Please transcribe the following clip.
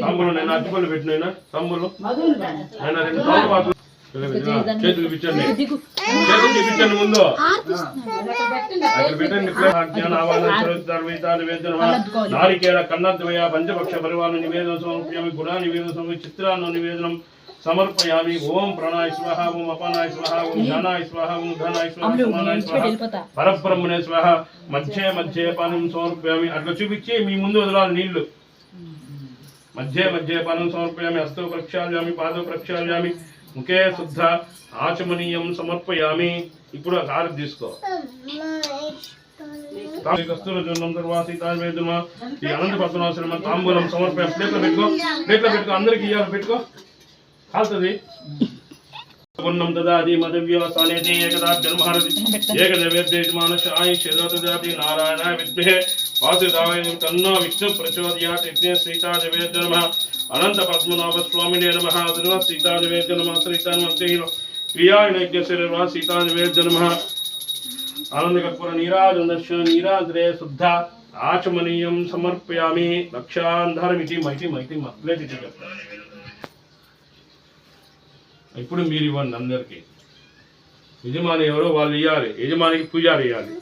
తమ్ముడు నేను అట్టుపల్లి పెట్టిన తమ్ముడు నేను 2 సార్లు పాటు చేతులు చూపించండి చేతులు చూపించండి ముందు అక్కడ పెట్టండి నారికేళ కన్నద్వయ పంచపక్ష పరివార నివేదన సమర్పయామి గుణ నివేదన సమర్పయామి చిత్రాన్న నివేదనం సమర్పయామి ఓం ప్రణాయ స్వాహ ఓం అపానాయ స్వాహ ఓం ధనాయ స్వాహ ఓం ధనాయ స్వాహ సమానాయ స్వాహ పరబ్రహ్మణే స్వాహ మధ్య మధ్య పానం సమర్పయామి అట్లా చూపించి మీ ముందు వదలాలి నీళ్లు మధ్య మధ్య పానం సమర్పయామి హస్తో ప్రక్షాళయామి పాదో ప్రక్షాళయామి ముఖే శుద్ధ ఆచమనీయం సమర్పయామి ఇప్పుడు హారతి తీసుకో కస్తూరజనం సర్వాసీతావేదమ ఈ అనంత పద్మనాభ తాంబూలం సమర్పయామి ప్లేట్లో పెట్టుకో అందరికి ఇయ్యాలి పెట్టుకో కాల్తది పూర్ణం దదాది మదవ్యవసానేతి ఏకదా జన్మహారతి ఏకదేవేద్యేతి మానశాయ శేదోదదాతి నారాయణాయ విద్మహే వాసుదేవాయ తన్నో విష్ణు ప్రచోదయాత్ యజ్ఞ సీతాదేవేద్య నమః అనంత పద్మనాభ స్వామినే నమః అదున సీతాదేవేద్య నమః శ్రీతాన్వంతే క్రియాయ యజ్ఞశరీర్వా సీతాదేవేద్య నమః ఆనంద కర్పూర నీరాజన నీరాద్రే శుద్ధ ఆచమనీయం సమర్పయామి లక్షాంధరమితి మైతి మైతి ప్లేట్ ఇచ్చి చెప్తాను ఇప్పుడు మీరు ఇవ్వండి అందరికి యజమాని ఎవరో వాళ్ళు ఇవ్వాలి యజమానికి పూజారి ఇవ్వాలి